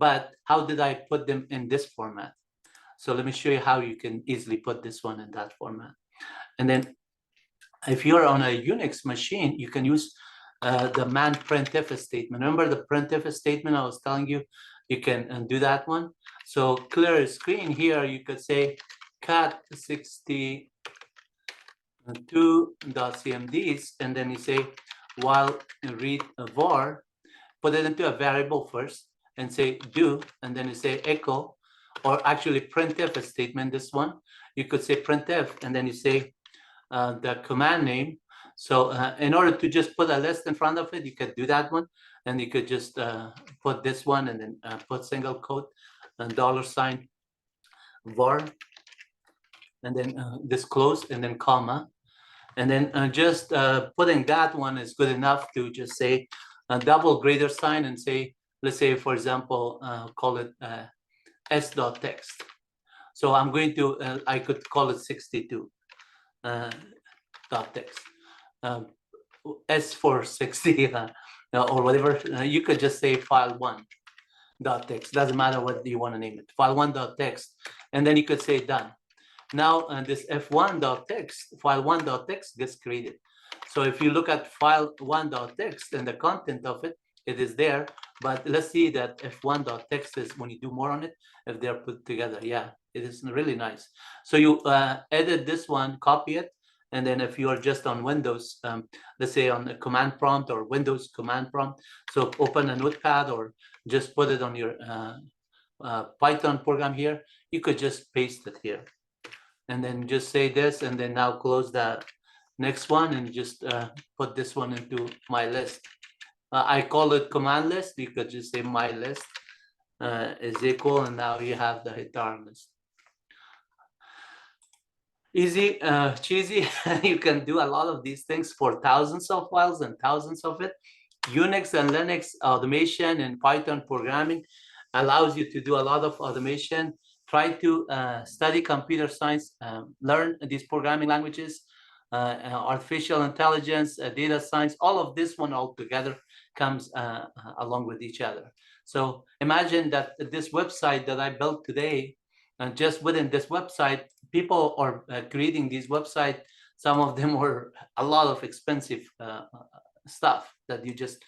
But how did I put them in this format? So let me show you how you can easily put this one in that format. And then if you're on a Unix machine, you can use the man printf statement. Remember the printf statement I was telling you? You can do that one. So clear screen here, you could say cat 62.cmds, and then you say while read var, put it into a variable first, and say do, and then you say echo, or actually printf statement, this one. You could say printf, and then you say the command name. So in order to just put a list in front of it, you could do that one, and you could just put this one, and then put single quote and $sign var, and then this close, and then comma, and then just putting that one is good enough to just say a double greater sign and say, let's say, for example, call it s.text. So I'm going to, I could call it 62 .text. S for 60 or whatever. You could just say file1 .text. Doesn't matter what you want to name it. File1 .text, and then you could say done. now this f1.txt, file1.txt gets created. So if you look at file1.txt and the content of it, it is there. But let's see that f1.txt is when you do more on it, if they're put together. Yeah, it is really nice. So you edit this one, copy it, and then if you are just on Windows, let's say on a command prompt or Windows command prompt, so open a notepad or just put it on your Python program here, you could just paste it here. And then just say this, and then now close the next one and just put this one into my list. I call it command list. You could just say my list is equal, and now you have the entire list. Easy, cheesy. You can do a lot of these things for thousands of files and thousands of it. Unix and Linux automation and Python programming allows you to do a lot of automation. Try to study computer science, learn these programming languages, artificial intelligence, data science, all of this one all together comes along with each other. So imagine that this website that I built today, and just within this website, people are creating these websites. Some of them were a lot of expensive stuff that you just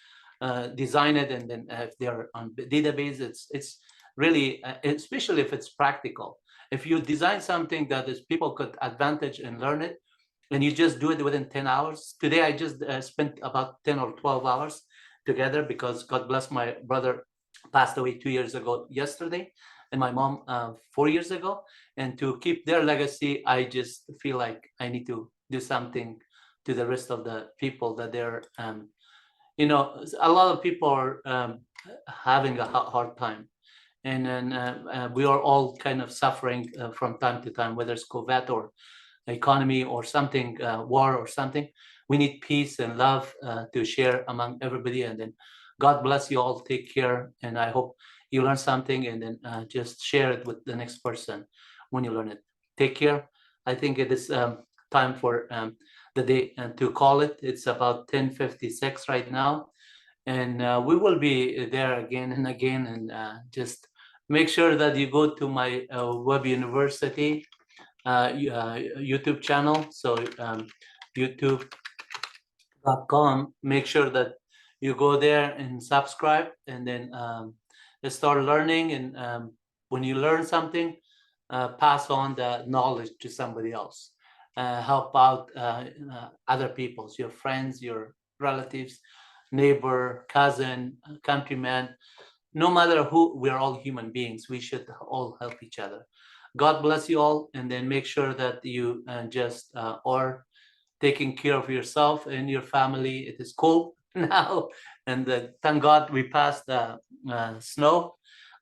design it, and then if they're on the database, it's really, especially if it's practical. If you design something that is people could advantage and learn it, and you just do it within 10 hours. Today, I just spent about 10 or 12 hours together because God bless, my brother passed away 2 years ago yesterday, and my mom 4 years ago. And to keep their legacy, I just feel like I need to do something to the rest of the people that they're, you know, a lot of people are having a hard time. And then we are all kind of suffering from time to time, whether it's COVID or economy or something, war or something. We need peace and love to share among everybody. And then God bless you all. Take care. And I hope you learn something, and then just share it with the next person when you learn it. Take care. I think it is time for the day to call it. It's about 10:56 right now. And we will be there again and again. And just make sure that you go to my MyWebUniversity YouTube channel. So youtube.com, make sure that you go there and subscribe, and then start learning. And when you learn something, pass on the knowledge to somebody else. Help out other people, your friends, your relatives, neighbor, cousin, countryman. No matter who, we're all human beings. We should all help each other. God bless you all, and then make sure that you just are taking care of yourself and your family. It is cold now, and thank God we passed the snow.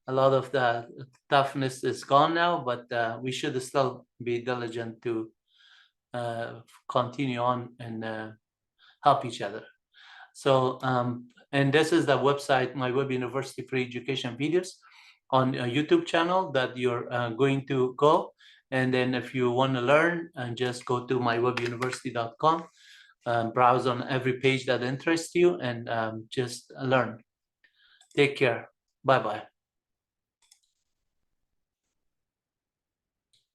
A lot of the toughness is gone now, but we should still be diligent to continue on and help each other. So, and this is the website, MyWebUniversity free education videos on a YouTube channel that you're going to go. And then if you want to learn, just go to mywebuniversity.com, browse on every page that interests you, and just learn. Take care. Bye-bye.